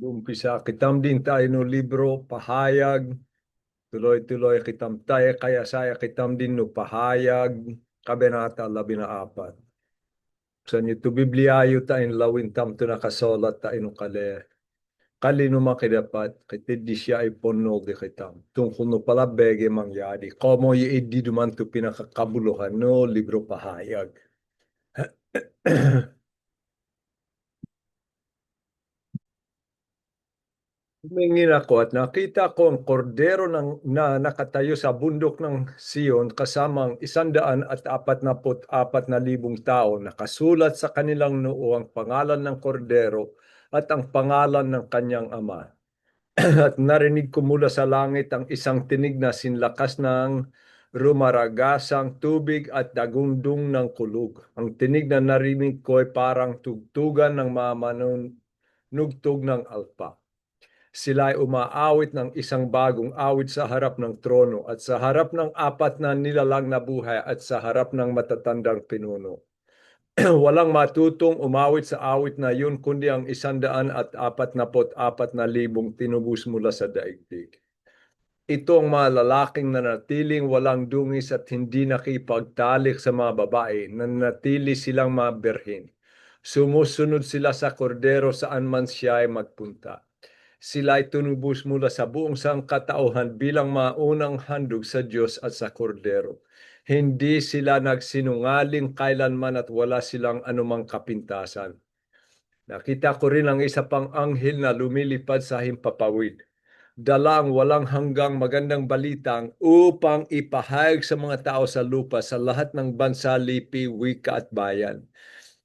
Umpisa kitam din tayo no libro pahayag, tuloy-tuloy kitam tayo kaya saya kitam din no pahayag, kabanata 14. Sa nito Bibliayo tayo lawin tam to nakasolat tayo no kale. Kali no makidapat, kitid di siya ay ponol di kitam. Tungkol no pala bege mangyari. Komo di duman to pinakakabuluhan no libro pahayag. Tumingin ako at nakita ko ang kordero na nakatayo sa bundok ng Sion kasamang 144,000 tao. Nakasulat sa kanilang noo ang pangalan ng kordero at ang pangalan ng kanyang ama. At narinig ko mula sa langit ang isang tinig na sinlakas ng rumaragasang tubig at dagundong ng kulog. Ang tinig na narinig ko ay parang tugtugan ng mamanunugtog ng alpa. Sila ay umaawit ng isang bagong awit sa harap ng trono at sa harap ng apat na nilalang na buhay at sa harap ng matatandang pinuno. Walang matutong umawit sa awit na yun kundi ang 144,000 tinubos mula sa daigdig. Ito ang mga lalaking nanatiling walang dungis at hindi nakipagtalik sa mga babae, nanatili silang mga berhin. Sumusunod sila sa kordero saan man siya ay magpunta. Sila ay tunubos mula sa buong sangkatauhan bilang maunang handog sa Diyos at sa kordero. Hindi sila nagsinungaling kailanman at wala silang anumang kapintasan. Nakita ko rin ang isa pang anghel na lumilipad sa himpapawid. Dala ang walang hanggang magandang balitang upang ipahayag sa mga tao sa lupa sa lahat ng bansa, lipi, wika at bayan.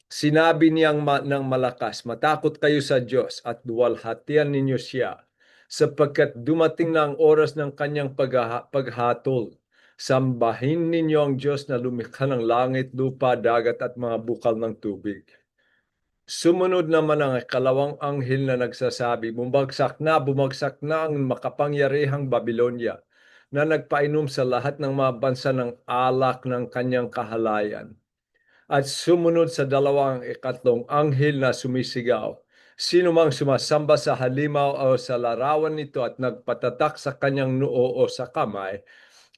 Sinabi niyang ng malakas, matakot kayo sa Diyos at duwalhatian ninyo siya sapagkat dumating na ang oras ng kanyang paghatol. Sambahin ninyo ang Diyos na lumikha ng langit, lupa, dagat at mga bukal ng tubig. Sumunod naman ang ikalawang anghel na nagsasabi, bumagsak na ang makapangyarihang Babylonia na nagpainom sa lahat ng mga bansa ng alak ng kanyang kahalayan. At sumunod sa dalawang ikatlong anghel na sumisigaw, sino mang sumasamba sa halimaw o sa larawan nito at nagpatatak sa kanyang noo o sa kamay,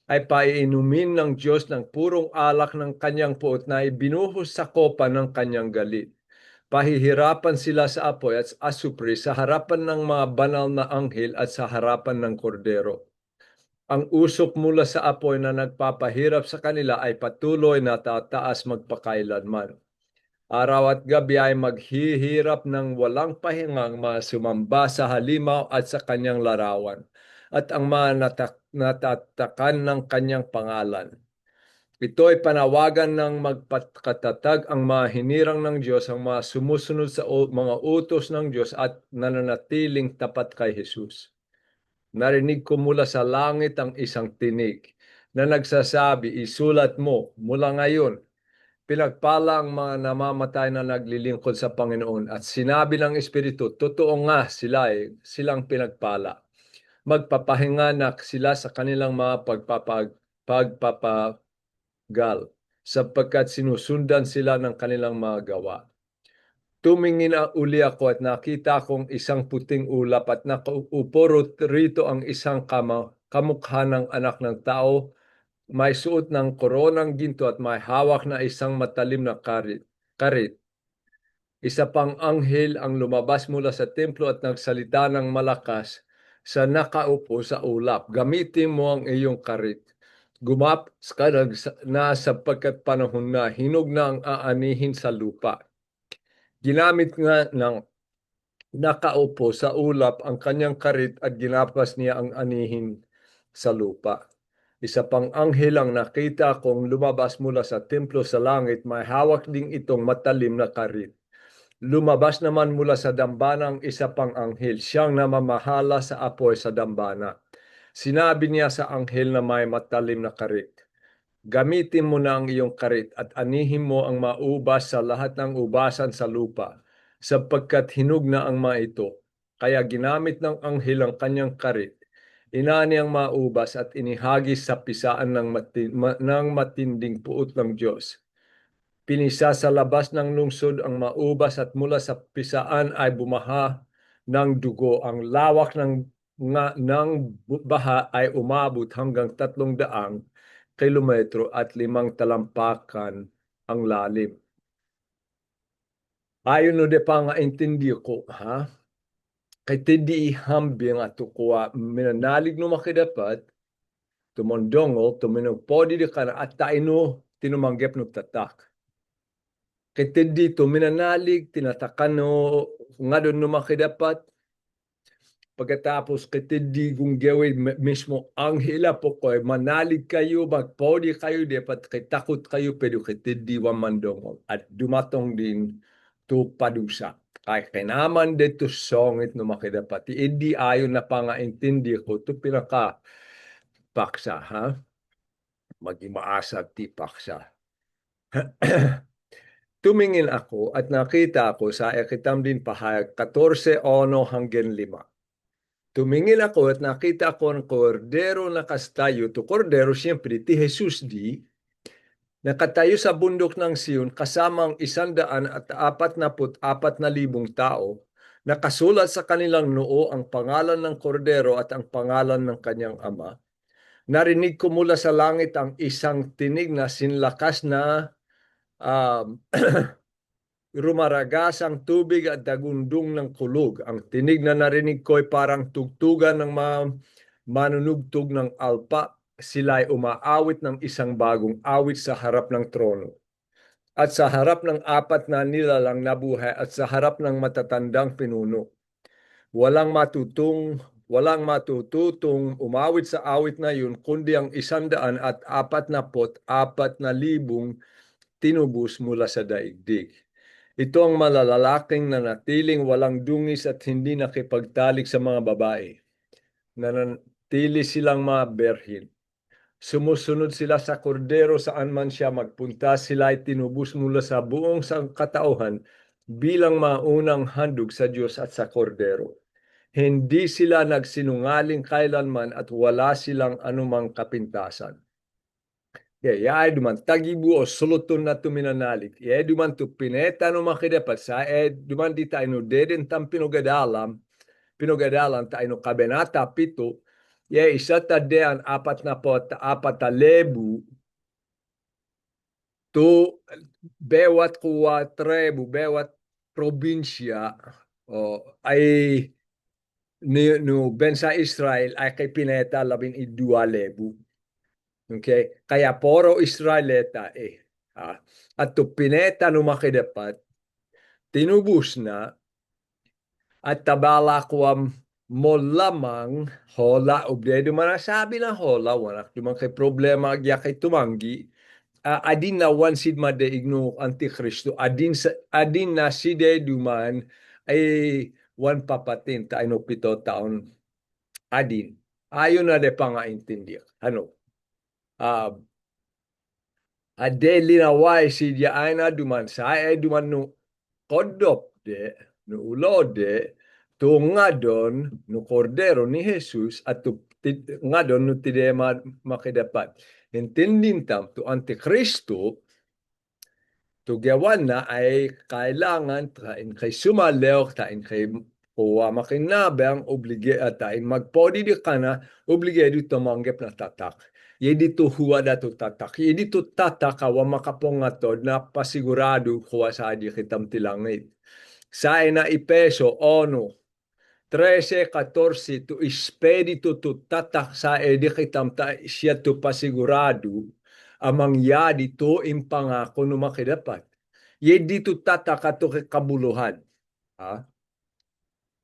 ay paiinumin ng Diyos ng purong alak ng kanyang puot na ibinuhos sa kopa ng kanyang galit. Pahihirapan sila sa apoy at asupre sa harapan ng mga banal na anghel at sa harapan ng kordero. Ang usok mula sa apoy na nagpapahirap sa kanila ay patuloy na tataas magpakailanman. Araw at gabi ay maghihirap ng walang pahingang mga sumamba sa halimaw at sa kanyang larawan at ang mga natatakan ng kanyang pangalan. Ito ay panawagan ng magpakatatag ang mga hinirang ng Diyos, ang mga sumusunod sa mga utos ng Diyos at nananatiling tapat kay Jesus. Narinig ko mula sa langit ang isang tinig na nagsasabi, isulat mo mula ngayon, pinagpala ang mga namamatay na naglilingkod sa Panginoon at sinabi ng Espiritu, totoo nga silang pinagpala. Magpapahinganak sila sa kanilang mga pagpapagal sapagkat sinusundan sila ng kanilang mga gawa. Tumingin uli ako at nakita kong isang puting ulap at nakaupo rito ang isang kamukha ng anak ng tao, may suot ng koronang ginto at may hawak na isang matalim na karit. Isa pang anghel ang lumabas mula sa templo at nagsalita ng malakas sa nakaupo sa ulap. Gamitin mo ang iyong karit. Gumapas ka na sapagkat panahon na hinog na ang aanihin sa lupa. Ginamit nga ng nakaupo sa ulap ang kanyang karit at ginapas niya ang anihin sa lupa. Isa pang anghel ang nakita kong lumabas mula sa templo sa langit, may hawak ding itong matalim na karit. Lumabas naman mula sa dambana ang isa pang anghel, siyang namamahala sa apoy sa dambana. Sinabi niya sa anghel na may matalim na karit, gamitin mo na ang iyong karit at anihin mo ang maubas sa lahat ng ubasan sa lupa, sapagkat hinog na ang mga ito. Kaya ginamit ng anghel ang kanyang karit, inani ang maubas at inihagis sa pisaan ng matinding puot ng Diyos. Pinisa sa labas ng lungsod ang maubas at mula sa pisaan ay bumaha ng dugo. Ang lawak ng baha ay umabot hanggang 300 kilometro at 5 talampakan ang lalim. Ayon no de pa nga intindi ko, ha? Kay tindi hambing at kuwa minanalig no makidapat, tumondongo, tuminagpodi di ka na at taino tinumanggap no tatak. Kay tindi to minanalig, tinatakan no nga doon no makidapat, pagkatapos kitindi kung gawin mismo ang hila po ko, manalig kayo, magpodi kayo, dapat kitakot kayo, pero kitindi wamandongo. At dumatong din to padusa. Kaya kinaman dito songit no makidapati. Hindi ayon na pangaintindi ko, to pinaka paksa, ha? Mag-imaasa ti paksa. Tumingin ako at nakita ko sa ekitam din pahayag 14:1 hanggang 5. Tumingin ako at nakita ko ang kordero na kastayo. To kordero, siyempre, ti Jesus di, nakatayo sa bundok ng Sion kasamang 144,000 tao. Nakasulat sa kanilang noo ang pangalan ng kordero at ang pangalan ng kanyang ama. Narinig ko mula sa langit ang isang tinig na sinlakas na rumaragasang tubig at dagundong ng kulog. Ang tinig na narinig ko ay parang tugtugan ng manunugtog ng alpa. Sila ay umaawit ng isang bagong awit sa harap ng trono. At sa harap ng 4 na nilalang na buhay at sa harap ng matatandang pinuno. Walang matututong umawit sa awit na yun, kundi ang 144,000 tinubos mula sa daigdig. Ito ang malalalaking na natiling walang dungis at hindi nakipagtalik sa mga babae. Nanatili silang mga berhin. Sumusunod sila sa kordero saan man siya magpunta. Sila ay tinubos mula sa buong sangkatauhan bilang maunang handog sa Diyos at sa kordero. Hindi sila nagsinungaling kailanman at wala silang anumang kapintasan. Yaay duman tagibu o suluton na tuminanalig. Duman tu pineta no makidapat sa duman di tayo no deden tam pinugadalam tayo no kabenata 7. Isa ta dean 44,000 to bewat kuwa tribu, bewat probinsya ay no ben sa Israel ay kay pineta 12,000. Okay? Kaya poro Israelita At to pineta no makidapat, tinubos na at tabala ko mo lamang hola obdedo manasabi na hola wanak dumang kay problema agya kay tumanggi adin na wansid madeigno antikristo adin na side duman ay wan papatin tayo 7 taon adin ayon na de pangaintindihan ade linaway si diana duman sa duman no kodop de no ulo de to nga don no kordero ni Jesus at to nga don no tidema makidapat. Intindin tam to antikristo to gawan na ay kailangan tain kay sumalew tain kay kuwa makinabang tain magpodi di ka na obligado tumanggap na tatak. Yedi to huwa da to tatak. Yedi to tatak awa makapongatod na pasigurado kuwa sa di kitam tilangit. Sa na ipeso ono 13:14 to espedito to tatak sa edi kitam ta siya to pasigurado amang yadi to impangako no makidapat. Yedi to tatak ato kabuluhan.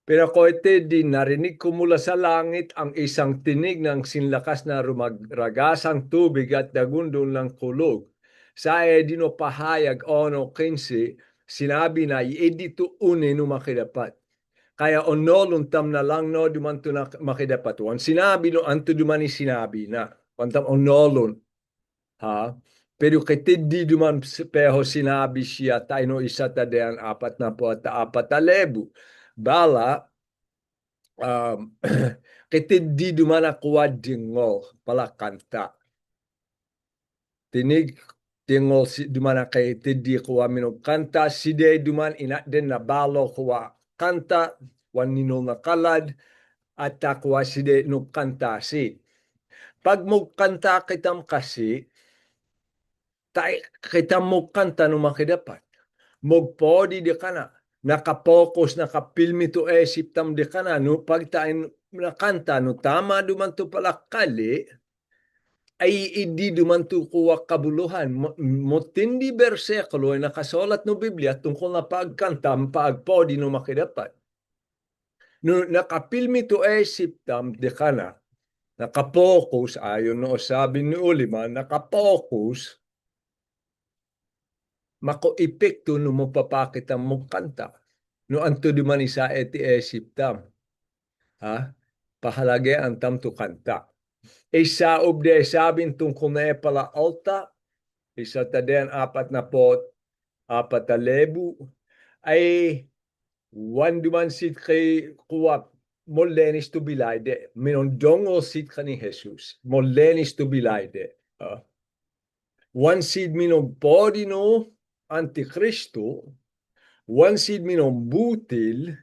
Pero ko ite din narinig ko mula sa langit ang isang tinig ng sinlakas na rumagragasang tubig at dagundong ng kulog. Sa edino pahayag ono 15, sinabi na edito une no makidapat. Kaya onolon tam na lang no dumanto na makidapat. Wan sinabi no anto dumani sinabi na. Wantam onolon. Pero kiti di duman peho sinabi siya tayo no isa tadean 44,000. Bala kiti di duman akuwa dingol pala kanta. Tinig dingol duman kay tidi kuwa minog kanta side duman ina den na balo kuwa kanta wan ninol na kalad, at takwa si de no kantasi. Pag mo kanta kitam kasi, kita mo kanta no makidapat. Mogpodi di kana. Nakapokus, nakapilmi to esip tam di kana. No pag tayo nakanta, no tama duman to pala kali, ay hindi duman to kuwa kabuluhan. Motindi bersekulo ay nakasulat no Biblia tungkol na pagkanta, pagpodi no makidapat. No nakapilmi to esip tam di kana. Nakapokus, ayon no sabi ni Ulima, nakapokus, mako epekto no mapapakit ang mukanta. No anto di man isa eti esip tam. Ha? Pahalage ang tam to kanta. Isa ubde sabin tungkol na pala alta, isa taden 44,000 ay wan duman sit kay kuwap molenis to bilayde. Minondongo sit ka ni Jesus. Molenis to bilayde. One seed minogpodi no antikristo, one seed minongbutil,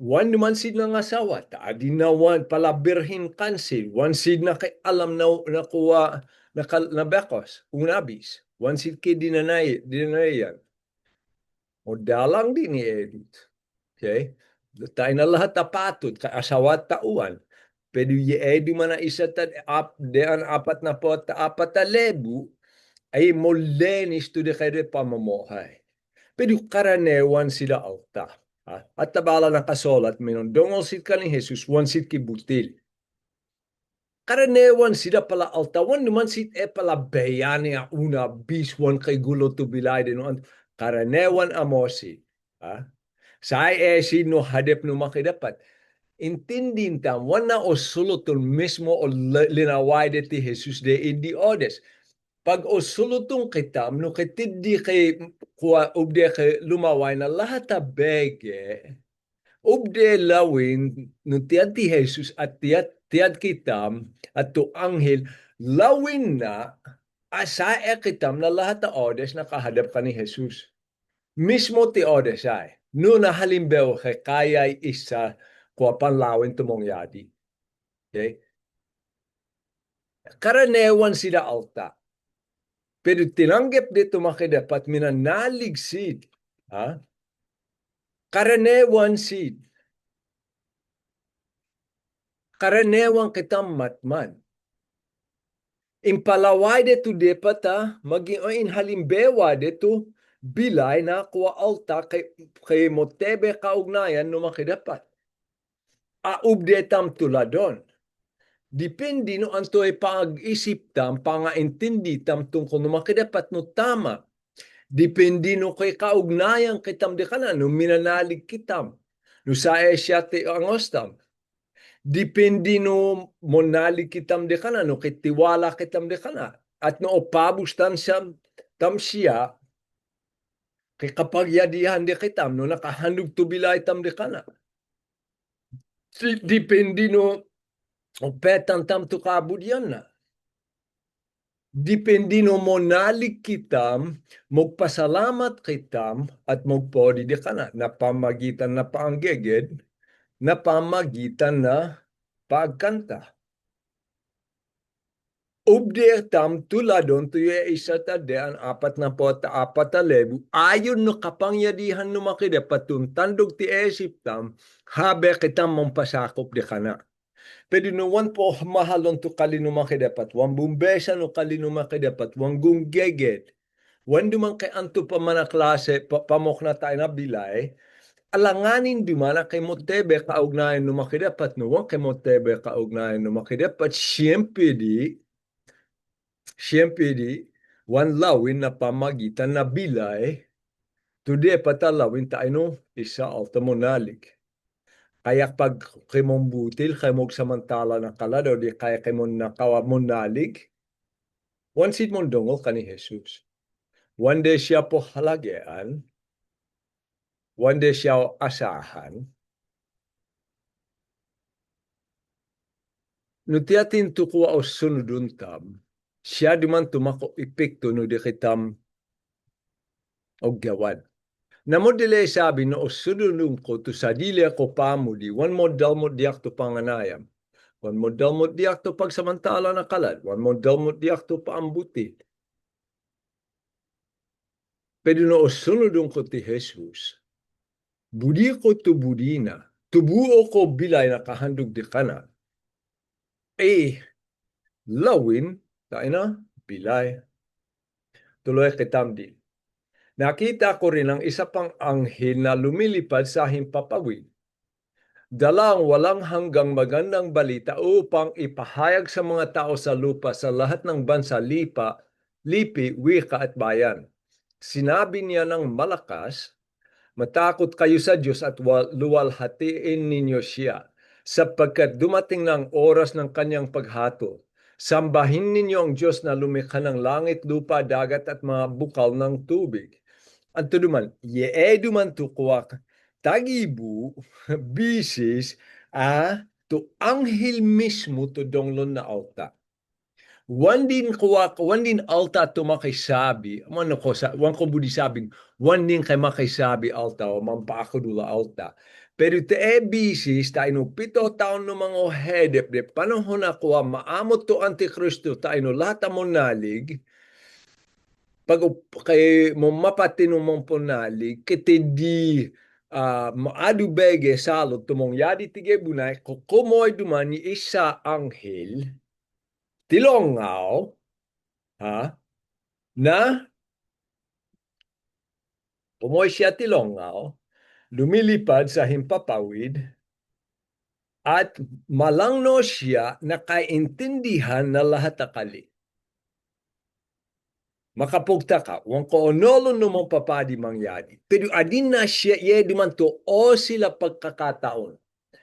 one naman seed ng asawa, adi na one pala birhin kansil, one seed na kay alam na nakuha na bekos, unabis, one seed kay dinanayan. O dalang din ni Edith. Okay? Tayo na lahat tapatod, kay asawa at tauan. Pero yeedi man na isa dean 44,000 ay molenis to de kaya pamamuhay. Pero karanewan sila alta. At tabala ng kasolat, minondongol sit ka ni Jesus, one sit kibutil. Karanewan sila pala alta, one naman sit pala bayani a una biswan kay gulo to bilay din. Karanewan amosi. Sa no hadep no makidapat. Intindin tam, wana o sulutol mismo o linaway de ti Jesus de idi odes. Pag o sulutong kitam, no kitidi kay kuwa ubde kay lumaway na lahat a bege, ubde lawin no tiyad ti Jesus at tiyad kitam at to anghel, lawin na asa kitam na lahat a odes na kahadap ka ni Jesus. Mismo ti odes ay, no nahalimbew kay kaya'y isa kuwa panlawin tumongyadi. Okay? Karanewan sila alta. Pero tinanggap dito makidapat minanaligsid. Karanewan sid. Karanewan kitam matman. Impalaway dito depat maging halimbewa dito bilay na kuwa alta kay motebe kaugnayan no makidapat. Aubde tam tuladon. Depende no anto ay pag-isip tam, pangaintindi tam tungkol no makidapat no tama. Depende no kay kaugnayan kitam di kana, no minanalig kitam. No sa siya ti angostam. Depende no monalig kitam di kana, no kitiwala kitam di kana. At no opabustan siya, tam siya, kay kapagyadihan di kitam, no nakahandog tubilay tam di kana. Depende no o petang tam to kabud yan na. Depende no monalig kitam, magpasalamat kitam, at magpodi di ka na pamagitan na paanggeged, na pamagitan na pagkanta. Ubde tam tuladon tuyo isa tadean 44,000 ayon no kapangyadihan no makidapat tandog ti esip tam, habe kitam mong pasakop di ka na. Pero no wan po mahalon to kalinuma kidapat, wan bumbesa no kalinuma kidapat, wan gunggeged, wan duman kay anto pa mana klase, pamok na tayo na bilay, alanganin dumana kay motebe kaugnayan no makidapat, no wan kay motebe kaugnayan no makidapat, siyempre di, wan lawin na pamagitan na bilay, today patalawin tayo no, isa alta monalig. Kaya pag kay mong butil, kay mong samantala na kalado, di kaya kay mong nakawa mong nalig, one seed mong dongol ka ni Jesus. One day siya po halagaan, one day siya asahan. Nutiatin tukuwa o sunudun tam, siya di man tumako epekto no di kitam o gawan. Namo dili sabi no sununun ko to sa dili ako pamudi, wan mo dalmo diak to panganayam. Wan mo dalmo diak to pagsamantala na kalad. Wan mo dalmo diak to paambuti. Pero no sununun ko ti Jesus, budi ko to budina, tubuo ko bilay na kahandog di kana. Lawin, tayo na, bilay. Tuloy kitamdi. Nakita ko rin ang isa pang anghel na lumilipad sa himpapawid. Dala ang walang hanggang magandang balita upang ipahayag sa mga tao sa lupa sa lahat ng bansa, lipi, wika at bayan. Sinabi niya ng malakas, matakot kayo sa Diyos at luwalhatiin ninyo siya sapagkat dumating na ang oras ng kanyang paghato. Sambahin ninyo ang Diyos na lumikha ng langit, lupa, dagat at mga bukal ng tubig. Anto duman, duman to kuwak tagibu bisis to anghel mismo to donglon na alta. Wan din alta to makisabi, wan ko budi sabing, wan din kay makisabi alta o mampakadula alta. Pero te bisis tayo no 7 taon no mga hedep de panahon ako maamot to Antikristo tayo no lahat amon nalig, pag kay mo mapatino mong punalig, kiti di maadu bege salot tumong yadi tige bunay, kukumoy duman ni isa anghel, tilongaw, na kumoy siya tilongaw, lumilipad sa himpapawid, at malangno siya nakaintindihan na lahat akali. Makapugta ka, wan ko onolon no mong papadi mangyadi. Pero adin na siya, duman to o sila pagkakataon.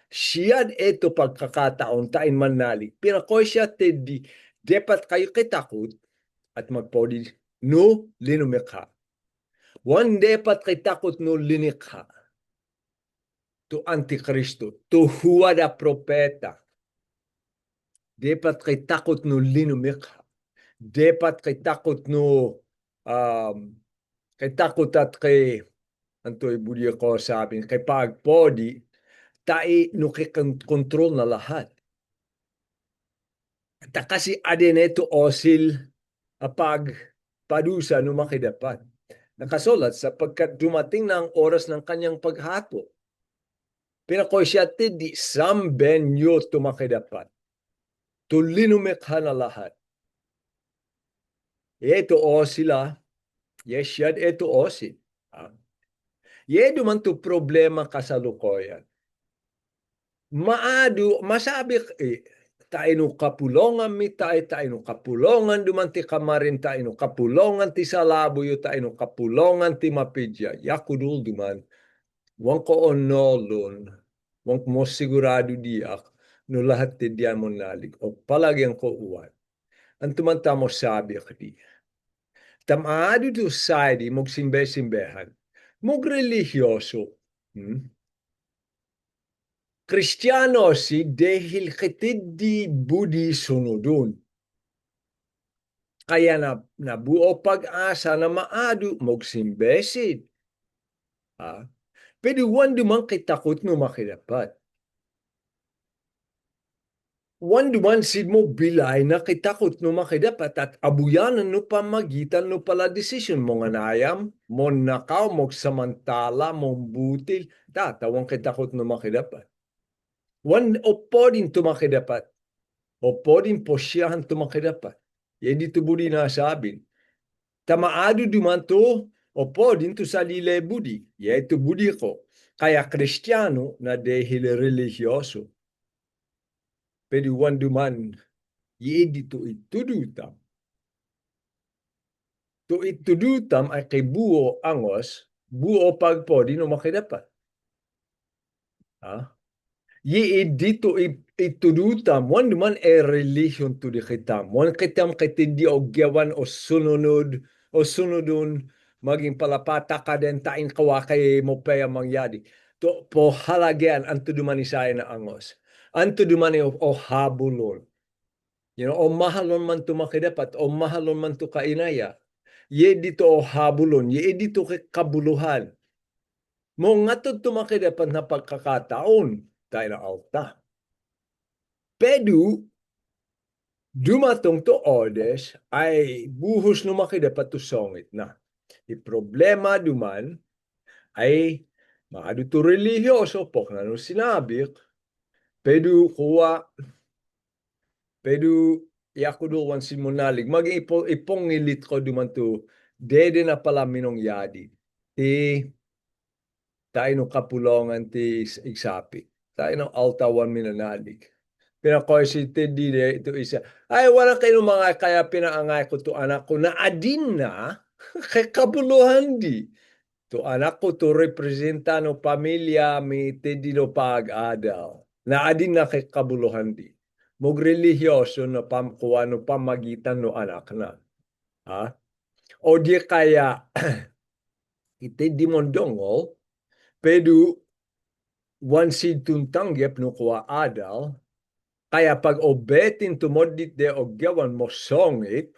Siya ito pagkakataon tain manali. Pero ko siya tedi, dapat kayo kitakot at magpodi no linumikha. Wan dapat kitakot no linikha. To Antikristo, to huwada propeta. Dapat kitakot no linumikha. Dapat kay takot no kay takot at kay antoy budi ko sabi kay pagpodi tai no kay control na lahat. Ta kasi adeneto osil apag padusa no makidapat. Nakasulat sapagkat dumating na ang oras ng kanyang paghato. Pero ko siya di samben nyo tumakidapat. Tulinumikha na lahat. Ito o sila, yes, yan, ito o si. Yedo man to problema kasalukuyan. Masabi, tayo no kapulongan mi tayo no kapulongan dumanti kamarin tayo no kapulongan ti salabuyo tayo no kapulongan ti mapidya. Yakudul duman, wang ko onolon, wang mo sigurado diak, no lahat ti diyan mo nalig, o palagyan ko uwan. Ang tumanta mo sabi kadi. Tamado to society, magsimbe-simbehan, mag-religyoso. Kristiyano si dahil kitid budi sunodun. Kaya nabuo pag-asa na maado magsimbesid. Pero wan dumang kitakot no makidapat. Wan duman sid mo bilay na kitakot no makidapat at abuyanan no pamagitan no pala desisyon mo nga nayam, mo nakaw, mo samantala, mo butil, tatawang kitakot no makidapat. Wan opo din tumakidapat. Opo din po siyahan tumakidapat. Yan dito budi nasabin. Tamaado duman to, opo din to sa lile budi. Yan ito budi ko. Kaya Kristiyano na dahil religyoso. Pero wan duman, yan dito itudutam. To itudutam ay kay buo angos, buo pagpo, di no makidapat. Dito itudutam, wan duman religion to di kitam. Wan kitam kitindi o gawan o sunodun, maging palapata ka din tain kawakay mo paya mangyadi. To po halagyan, anto duman isaya na angos. Anto duman o habulon. O mahalon man to makidapat, o mahalon man to kainaya. Ye dito o habulon, ye dito kabuluhan. Mo nga to tumakidapat na pagkakataon tayo na alta. Pero dumatong to odes ay buhos no makidapat to songit na. Problema duman ay maaduto religyoso pok na nung sinabi pero kuwa pero iako doon simunalig maging ipongilit ko duman to dede na pala minong yadi tayo no kapulongan ti igsapi tayo no altawan minanalig pinakoisite di ito isa ay wala kayo mga kaya pinaangay ko to anak ko na adin na kay kabuluhan di to anak ko to representa no pamilya mi te di no pag-adal na adin na kay kabuluhan di mog religyoso no pamkuha no pamagitan no anak na ha o di kaya ite di mondongol pero wansid tuntanggep no kuha adal kaya pag obetin tumodit de ogyawan mo songit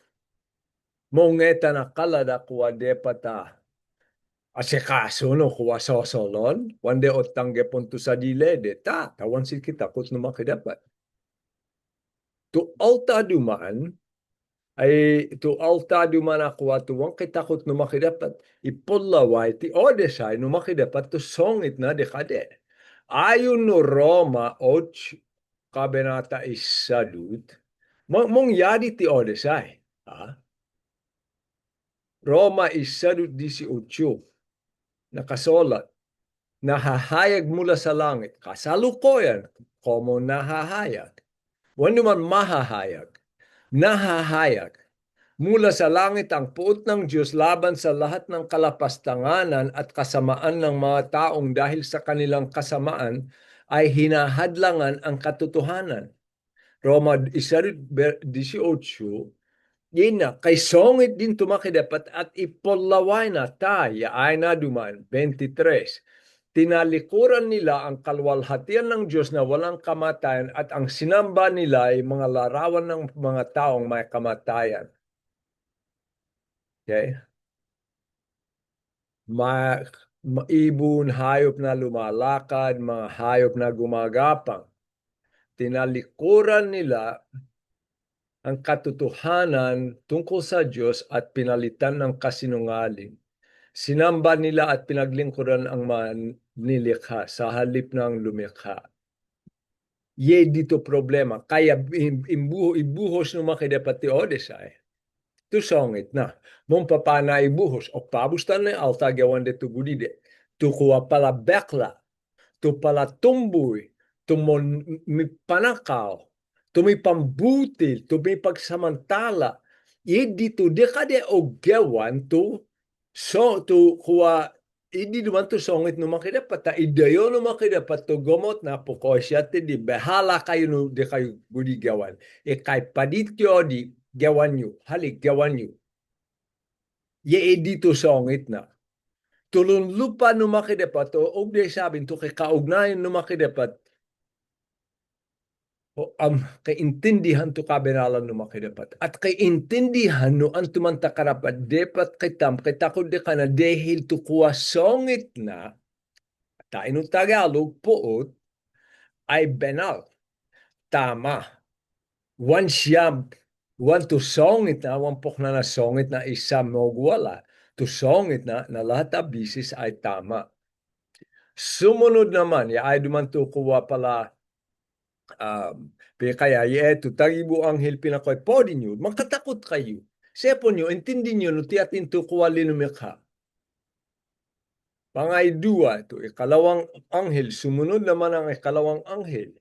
mongeta na kalada kuha de pata asikaso no kuha sosolon wande otanggep punto sa dilede tawan si kita kut no makidapat to alta dumaan ay to alta duman ako at tuwang kitakot no makidapat ipulaway ti odesay no makidapat to songit na dekade ayon no Roma 8 kabenata isadut mong yadi ti odesay Roma isadut 18 nakasulat nahahayag mula sa langit kasalukuyan komo nahahayag wano man nahahayag mula sa langit ang puot ng Diyos laban sa lahat ng kalapastanganan at kasamaan ng mga taong dahil sa kanilang kasamaan ay hinahadlangan ang katotohanan. Roma 1:18, yun na, kay songit din tumakidapat at ipolaway na tayo ay na duman. 23, tinalikuran nila ang kalwalhatian ng Diyos na walang kamatayan at ang sinamba nila ay mga larawan ng mga taong may kamatayan. Okay? Ibon, hayop na lumalakad, mga hayop na gumagapang. Tinalikuran nila ang katotohanan tungkol sa Diyos at pinalitan ng kasinungaling. Sinamba nila at pinaglingkuran ang nilikha sa halip ng lumikha. Ye dito problema. Kaya ibuhos no makidapat ti odesay. Tu songit na. Mong papana ibuhos. O pabustan na alta gawan de tu gudide. Tu kuwa pala bekla. Tu pala tumboy. Tu mon panakaw. Tu may pambutil. Tu may pagsamantala. Ye dito dekade o gawan tu so tu kuwa hindi naman to songit no makidapat ta idayo no makidapat to gomot na po siya ti di bahala kayo no di kayo gudi gawan kay padityo di gawan nyo halik gawan nyo ye dito songit na tulun lupa no makidapat o di sabin to kay kaugnayan no makidapat o kaintindihan to kabenalan no makidapat at kaintindihan no ang tumanta karapat depat kitakod de kana dehil to kuwa songit na tayo no Tagalog poot ay benal tama wan siyam wan to songit na wan pok na songit na isa mogwala to songit na lahat ng bisis ay tama sumunod naman ya ay duman to kuwa pala kaya ito tagibo anghel pinakoy podi nyo magkatakot kayo sepo nyo intindi nyo no tiatin to kuwa linumikha pangay dua to ikalawang anghel sumunod naman ang ikalawang anghel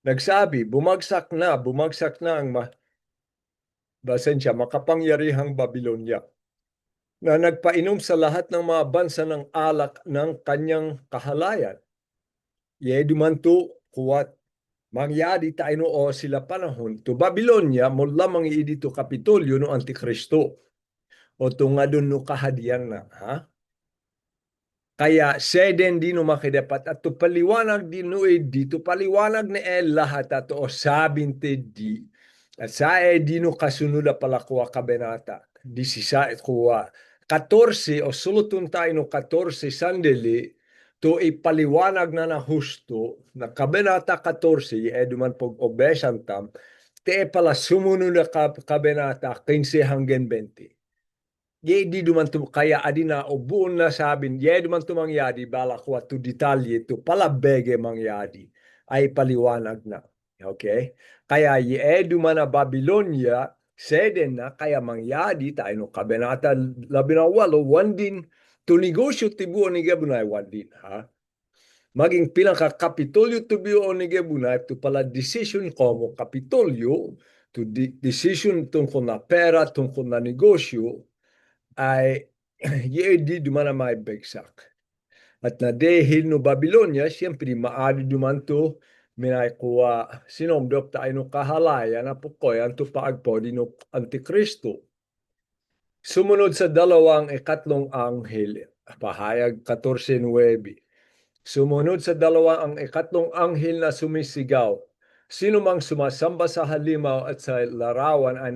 nagsabi bumagsak na ang makapangyarihang Babilonya na nagpainom sa lahat ng mga bansa ng alak ng kanyang kahalayan dumanto kuwat mangyari tayo o sila panahon to Babilonya mo lamang idito Kapitolyo no Antikristo o to nga doon no kahadian na kaya seden di no makidapat at to paliwanag di no dito paliwanag ni lahat at o sabin te di at sa di no kasunod pala kuwa kabenata 16 kuwa 14 o sulutun tayo no 14 sandali to ipaliwanag na husto na kabanata 14 eduman pog obesan tam te pala sumunod na kabanata 15 hanggang 20. Ye di duman tum kaya adina o buon na sabin ye duman tumangyadi bala ko to detalye to pala bege mangyadi ay paliwanag na. Okay? Kaya ye duman na Babylonia seden na kaya mangyadi tayo no kabanata 18 wandin to negosyo tibuon ni Gabunay wandin ha. Maging pinaka-kapitolyo to buon ni Gabunay to pala decision ko mo kapitolyo to decision tungkol na pera tungkol na negosyo ay di duman na may bagsak. At na dahil no Babylonia, siyempre maari duman to minay kuwa sinomdop tayo no kahalaya na pukoy ang tupaagpo di no Antikristo. Sumunod sa ikatlong anghel, pahayag 14:9. Sumunod sa ikatlong anghel na sumisigaw, sino mang sumasamba sa halimaw at sa larawan ay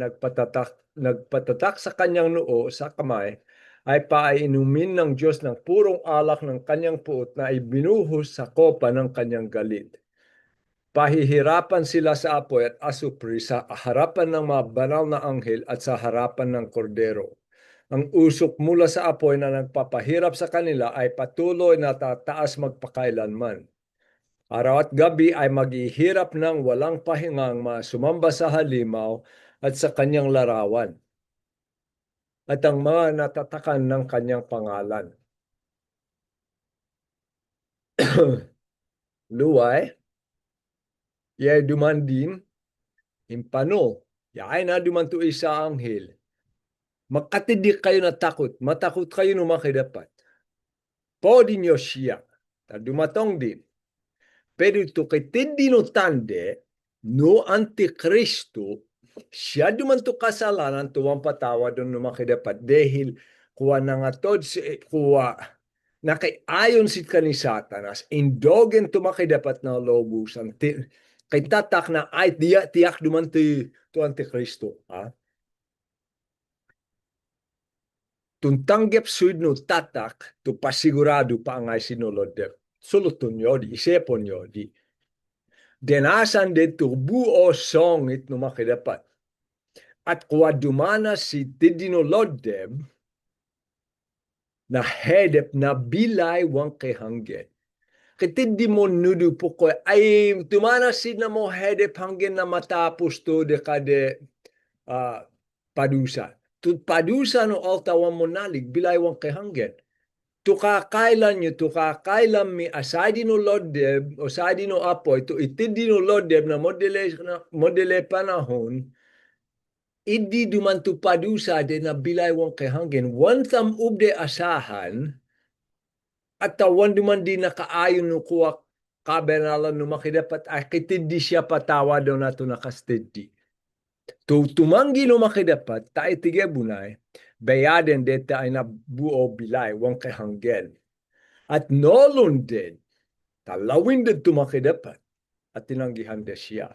nagpatatak sa kanyang noo sa kamay, ay painumin ng Diyos ng purong alak ng kanyang puot na ibinuhos sa kopa ng kanyang galit. Pahihirapan sila sa apoy at asupri sa harapan ng mga banal na anghel at sa harapan ng kordero. Ang usok mula sa apoy na nagpapahirap sa kanila ay patuloy na tataas magpakailanman. Araw at gabi ay maghihirap ng walang pahingang sumamba sa halimaw at sa kanyang larawan at ang mga natatakan ng kanyang pangalan. Luway, yay dumandin, impano, yay na dumanto isa anghel. Makatidik kayo na takot, matakot kayo no makidapat. Pwede nyo siya, na dumatong din. Pero ito kitindi no tande, no Antikristo, siya dumanto kasalanan tuwang patawa doon no makidapat dahil kuha na nga tod kuha nakaayon si ka ni Satanas indogen tumakidapat na lobusan kay tatak na ay tiyak dumanto to Antikristo ha tuntanggap sud no tatak to pasigurado pa ang ay sinulod sulutun nyo di isepon nyo di denasan dito buo songit no makidapat. At kuwa dumana si Tidinolodeb na hedep na bilay wang kehanggen. Kitindi mo nudu po ko ay dumana si na mo hedep hanggen na matapos to de kade padusa. Tu padusa no altawan mo nalig bilay wang kehanggen. Tukakailan nyo, tukakailan mi aside no Lodeb o aside no apoy to itindi no Lodeb na modele panahon idi dumanto padusa de na bilay wang kehanggen one thumb ubde asahan at tawan duman di nakaayon no kuwa kabenalan no makidapat akitindi siya patawa daw nato nakastedi. Tumanggi no makidapat ta itige bunay bayaden deta ay nabuo bilay wang kehanggen. At nolon din talawin din tumakidapat at tinanggihan de siya.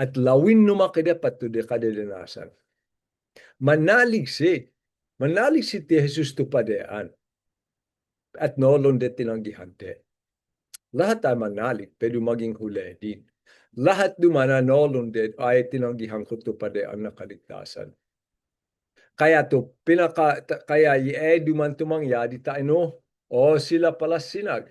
At lawin no makidapat to de kadelenasan. Manalig si ti Jesus to padean. At nolon de tinanggihan de. Lahat ay manalig, pero maging huli din. Lahat dumana nolon de ay tinanggihan ko to padean na kaligtasan. Kaya to kaya duman tumangyadi tayo no, o sila pala sinag.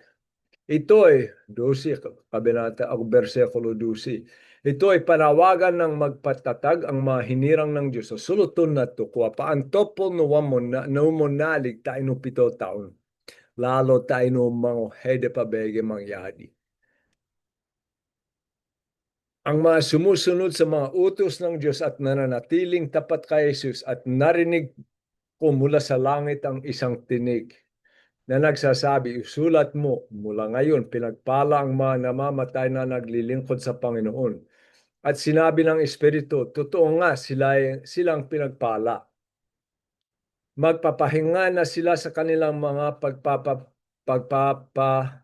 Ito ay 12 kabanata o bersikulo 12. Ito ay panawagan ng magpatatag ang mga hinirang ng Diyos. So, suluton na to, kuha pa ang topol no monalig tayo no 7 taon. Lalo tayo no mga hede pabege mangyadi. Ang mga sumusunod sa mga utos ng Diyos at nananatiling tapat kay Jesus at narinig ko mula sa langit ang isang tinig na nagsasabi, isulat mo mula ngayon, pinagpala ang mga namamatay na naglilingkod sa Panginoon. At sinabi ng Espiritu, totoo nga silang pinagpala. Magpapahinga na sila sa kanilang mga pagpapagal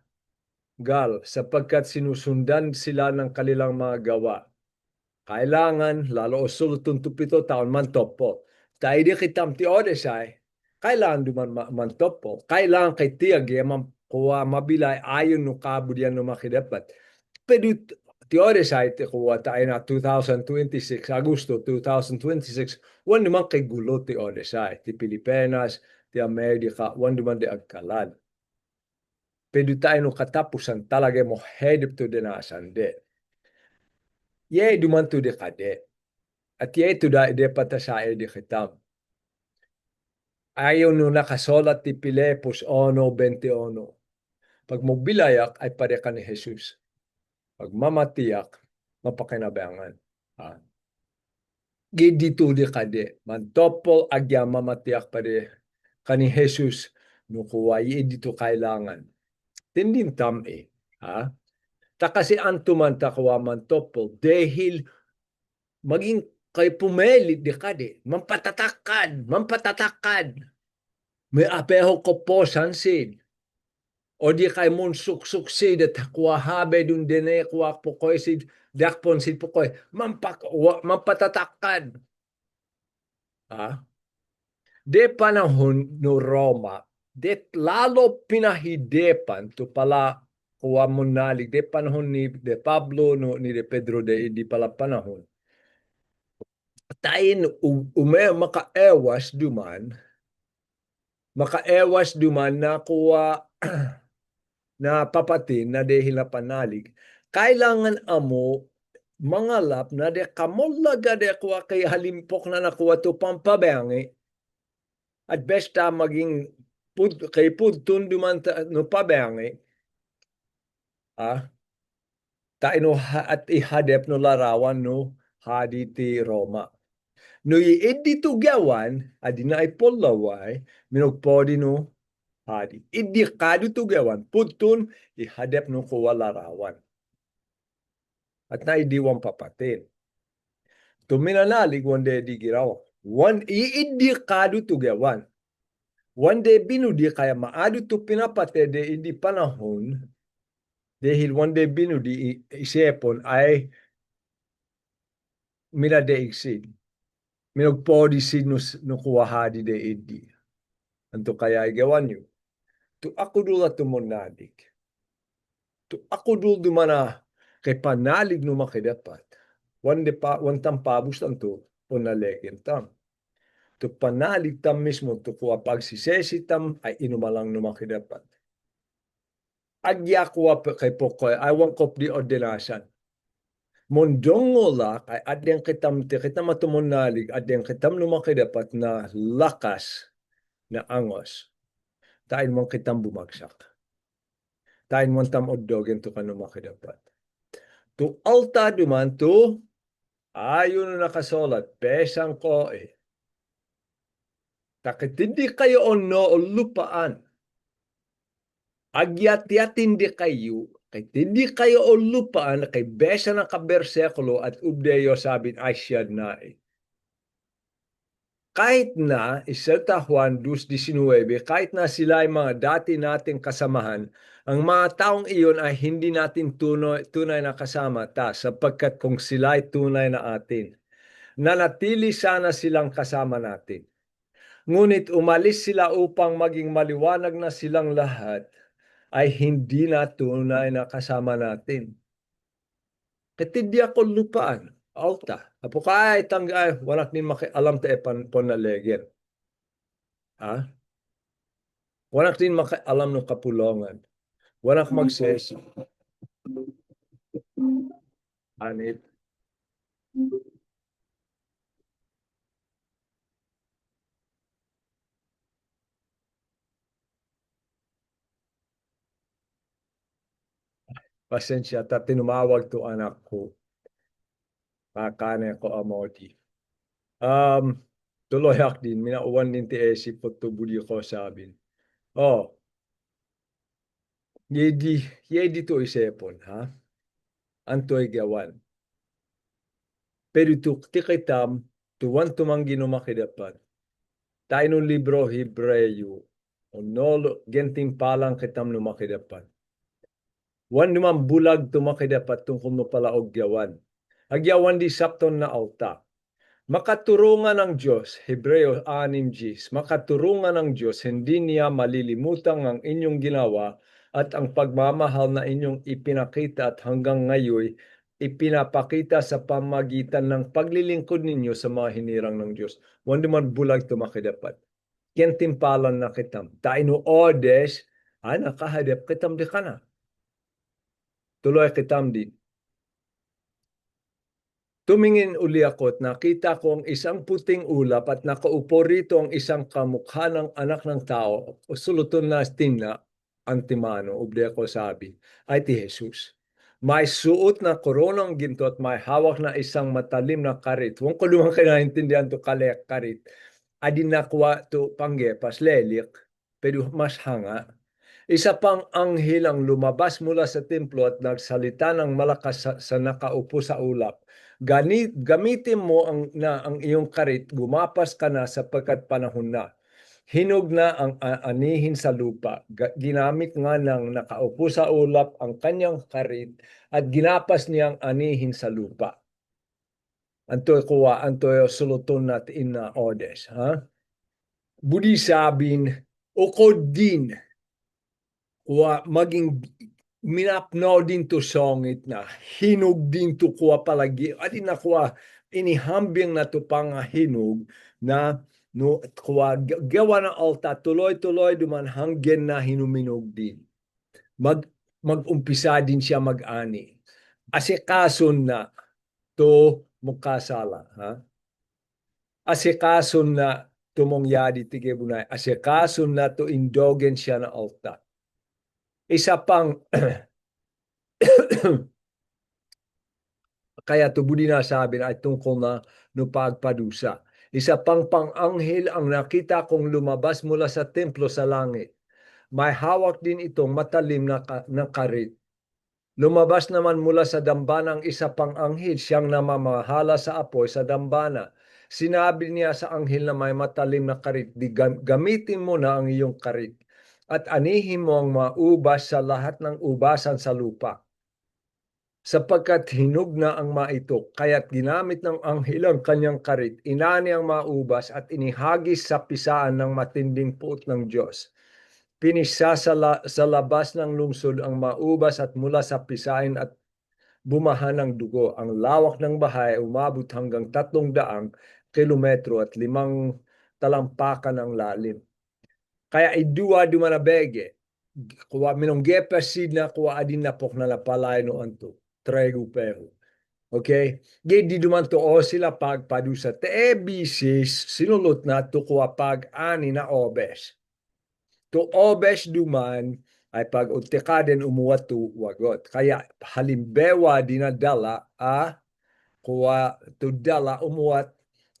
sapagkat sinusundan sila ng kanilang mga gawa. Kailangan, lalo o sulutun to 7 taon man topo. Tayo di kitam ti odesay, kailangan duman mantopo, kailangan kay tiyag kuha mabilay ayon no kabo diyan no makidapat. Pero teori sa ito kuha tayo na 2026, Agosto 2026, wan naman kay gulo teori sa ti Pilipinas, ti Amerika, wan naman di agkalad. Pero tayo no katapusan talaga mo hedip to dinasan de. Ye duman to de kade. At ye to da de patasa de kitam. Ayaw no nakasolat ti Pilepos 1:21. Pag mobilayak ay pare ka ni Jesus. Pag mamatiyak, mapakinabangan. Ah. Gidito di kade. Mantopol agya mamatiyak pare ka ni Jesus no kuwai dito kailangan. Tindin tami. Ha? Ta kasi antuman ta kuwa mantopol dahil maging kay pumelit di kade. Mampatatakad. May apeho ko po sansid. O di kay mon suksuksid at kuwa habe dun dine kuwa po koy sid dakpon sid po koy mampatatakad. Ah? De panahon no Roma, de lalo pinahidepan to pala kuwa mo nalig de panahon ni de Pablo no ni de Pedro de di pala panahon. Tayin makaewas duman na kuwa na papatin na dahil na panalig, kailangan amo mangalap na de kamulaga de kuwa kay halimpok na nakuha to pampabangi at besta maging kay pudtun duman no pabangi taino at ihadep no larawan no hadi ti Roma. No iidi to gawan adi na ipolaway minugpodi no hadi. Idi kadu to gawan pudtun ihadep no kuwa larawan. At naidiwan papatin. Tuminanalig wande di giraw. Iidi kadu to gawan. Wande binudi kaya maadu to pinapate de hindi panahon dahil wande binudi isepon ay minadeigsid. Minagpodi sid no kuwahadi de idi. Anto kaya igawan nyo. To ako dula tumunadig. To ako dula dumana kay panalig no makidapat. Wantang pabus tanto punalegin tam. To panalig tam mismo to kuwa pagsisesi tam ay inumalang no makidapat. Agya kuwa kay pokoy ay wangkop di ordinasan. Mondongola kay adyang kita matumunalig adyang kitam no makidapat na lakas na angos. Tayo mong kitang bumagsak. Tayo mong tam oddogen to kano makidapat. To alta duman to ayon na nakasolat pesang ko takit hindi kayo ono o lupaan. Agyat-yatin di kayo kay hindi kayo o lupaan kay besa ng kabersekulo at ubdeyo sabin asyad na Kahit na, Iselta Juan 2:19, kahit na sila ay mga dati nating kasamahan, ang mga taong iyon ay hindi natin tunay na kasama sapagkat kung sila ay tunay na atin, nanatili sana silang kasama natin. Ngunit umalis sila upang maging maliwanag na silang lahat ay hindi na tunay na kasama natin. Katindi ako lupaan. Alta. Apo kay tanggay, wanak ni alam ta panalegen. Ha? Wanak din alam ng kapulongan. Wanak magsesi. Anit. Pasensya ta tinumawag to anak ko. Kakane ko amoti. Tuloy hak din. Minauwan din ti esi po to budi ko sabin. Oh. Yedi to isepon, ha? Antoy gawan. Pero to tikitam, tuwan tumanggi no makidapat. Tayo no libro Hebreo. O no genting palang kitam no makidapat. Wan naman bulag tumakidapat tungkol no pala og gawan. Agyawan di sapton na alta. Makaturungan ng Diyos, Hebreo 6:10, makaturungan ng Diyos, hindi niya malilimutan ang inyong ginawa at ang pagmamahal na inyong ipinakita at hanggang ngayon ipinapakita sa pamagitan ng paglilingkod ninyo sa mga hinirang ng Diyos. Wanda man bulag tumakidapat. Kien timpalan na kitam. Taino odes, nakahadap kitam di ka na. Tuloy kitam din. Tumingin uli ako at nakita ko ang isang puting ulap at nakaupo rito ang isang kamukha ng anak ng tao. Suluton na tina, antimano, ubli ako sabi, ay ti Jesus. May suot na koronang ginto at may hawak na isang matalim na karit. Huwag ko lumang kinaintindihan to kalek karit. Adin nakuha to panggepas lelik, pero mas hanga. Isa pang anghel ang lumabas mula sa templo at nagsalita ng malakas sa nakaupo sa ulap. Gamitin mo ang iyong karit, gumapas ka na sapagkat panahon na. Hinog na ang anihin sa lupa. Ginamit nga ng nakaupo sa ulap ang kanyang karit at ginapas niyang anihin sa lupa. Anto suluton natin na odes. Ha? Budi sabin, ukod din, maging minapnaw din to songit na hinog din to kuha palagi adi na kuha inihambing na to pang hinog na no kuha gawa na alta tuloy-tuloy duman hanggen na hinuminog din mag-umpisa din siya mag-ani asikason na to mukasala ha asikason na tumongyadi tigebunay asikason na to indogen siya na alta isa pang kaya tubudi na sabi ay tungkol na no pagpadusa. Isa pang pang-anghel ang nakita kong lumabas mula sa templo sa langit. May hawak din itong matalim na karit. Lumabas naman mula sa dambana ang isa pang anghel, siyang namamahala sa apoy sa dambana. Sinabi niya sa anghel na may matalim na karit, gamitin mo na ang iyong karit at anihin mo ang maubas sa lahat ng ubasan sa lupa sapagkat hinog na ang maito, kaya't ginamit ng anghel ang kanyang karit, inani ang maubas at inihagis sa pisaan ng matinding puot ng Diyos. Pinisa sa labas ng lungsod ang maubas at mula sa pisain at bumaha ng dugo. Ang lawak ng bahay umabot hanggang 300 kilometro at 5 talampakan ang lalim. Kaya idua dumanabege, kuwa minongge persid na kuwa adin na pok na napalay no anto. Trego pero. Okay? Di duman to o sila pagpadusa. Te bisis sinulot na to kuwa pag-ani na obes. To obes duman ay pag utikaden umuwat to wagot. Kaya halimbewa dinadala kuwa to dala umuwat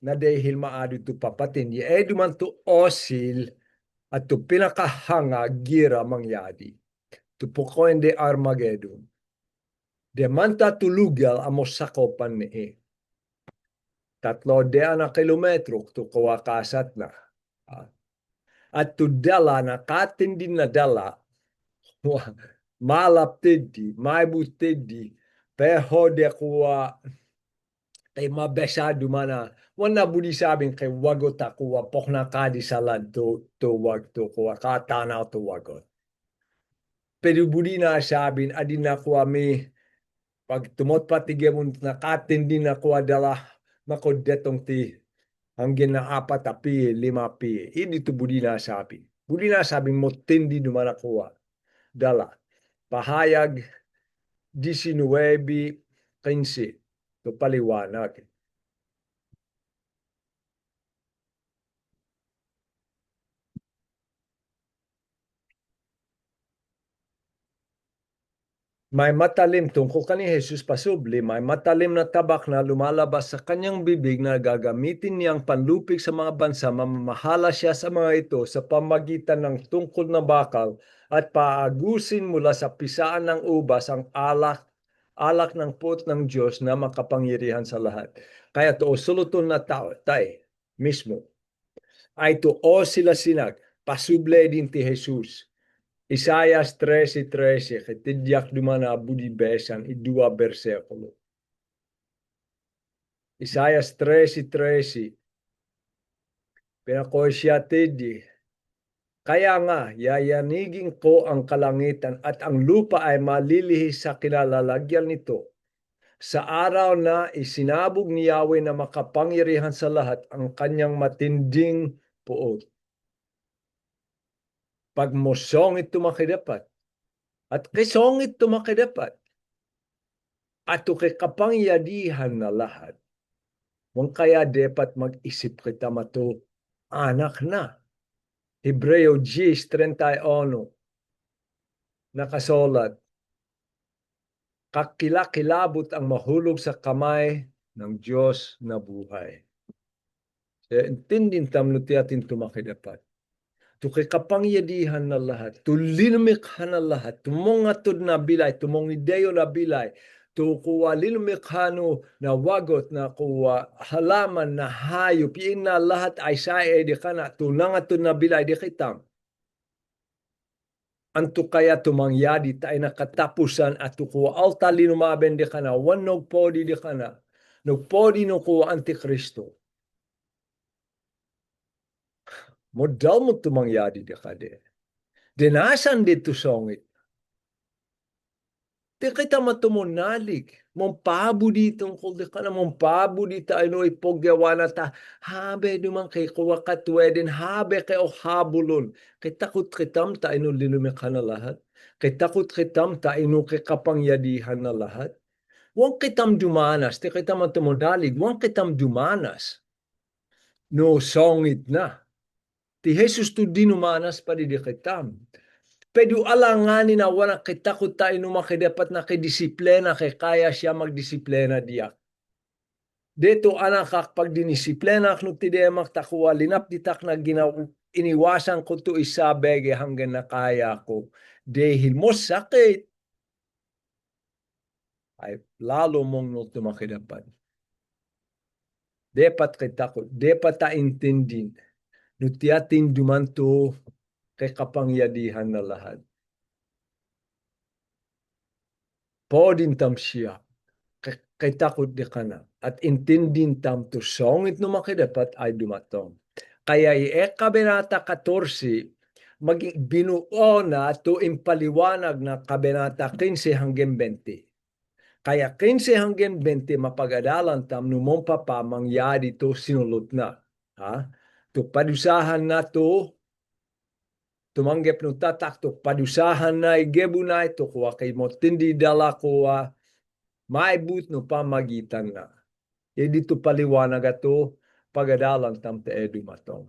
na dahil maado to papatin. Duman to osil at to pinakahanga gira mangyadi. To pukoin de Armageddon. Demanta tulugal amos sakopan ni 300 na kilometro to kawakasat na. At to dala na katindin na dala malaptidi, maibutidi, pero de kuwa kay mabesado mana wana budi sabing kay wagot kuwa pok na kadi salad to wag to kuwa katanaw to wagot. Pero budi na sabing adin na kuwa may pag tumot patigyan mo nakatindi na ko adala makodetong ti hanggang na 4 pi, 5 pi. Hindi to budi na sabi. Budi na sabing mo tindi duman ako dala. Pahayag 19:15 to paliwanag. May matalim tungkol kani Jesus pasubli, may matalim na tabak na lumalabas sa kanyang bibig na gagamitin niyang panlupig sa mga bansa, mamamahala siya sa mga ito sa pamagitan ng tungkol na bakal at paagusin mula sa pisaan ng ubas ang alak ng puot ng Diyos na makapangyarihan sa lahat. Kaya to suluton na tao, mismo, ay to sila sinag, pasuble din ti Jesus. Isaias 13:13, ketidyak dumana budi besan, idua bersekulo. Isaias 13:13. Pinakoy siya tidi. Kaya nga, yayanigin ko ang kalangitan at ang lupa ay malilihis sa kinalalagyan nito. Sa araw na isinabog ni Yahweh na makapangyarihan sa lahat ang kanyang matinding puot. Pag mosongit tumakidapat, at kisongit tumakidapat, at kapangyarihan na lahat, kung kaya dapat mag-isip kita mato, anak na. Hebreo 10:31 nakasulat, kakilakilabot ang mahulog sa kamay ng Diyos na buhay. Intindin tamno ti atin tumakidapat. Tu kay kapangyarihan na lahat, tu linumikha na lahat, tumongatod na bilay, tumongideyo na bilay, tu kuwa linumikhano na wagot na kuwa halaman na hayop, iin na lahat ay sa di kana, tu nangatod na bilay di kitam. Anto kaya tumangyadi tayo na katapusan at kuwa alta linumaben di kana, wanog podi di kana, nagpodi no kuwa antikristo. Modal mo tumangyadi di kade. Dinasan dito songit. Di kita matumunalig. Mong pabo dito kung di ka na mong pabo dito ano ipogyawana ta. Habe duman kay kuwa katweden. Habe kay o habulon. Kay takot kitam ta ino linumikha na lahat. Kay takot kitam ta ino kay kapangyadihan na lahat. Huwag kitam dumanas. Di kita matumunalig. Huwag kitam dumanas. No songit na. Ti Jesus tu dinumanas pa di kitam. Pero alanganin na wala kitakot tayo nung makidapat na kidisiplena kay kaya siya magdisiplena diyak. Dito anak pag dinisiplena no ti demak takuwa linap ditak na iniwasan ko to isabege hanggang na kaya ko. Dahil mo sakit ay lalo mong no tumakidapat. Dapat kitakot, dapat ta intindin. No ti atin dumanto kay kapangyadihan na lahat. Podin tam siya, kay takot di ka na, at intindin tam to songit no makidapat ay dumatong. Kaya kabenata 14, maging binuo na to impaliwanag na kabenata 15 hanggang 20. Kaya 15 hanggang 20 mapagadalan tam numong papa mangyari to sinulot na. Ha? To padusahan na to tumanggap no tatak to padusahan na igebu na ito kuwa kay mo tindi dala kuwa maibut no pamagitan na. E dito paliwanag ato pagadalan tam te edu matong.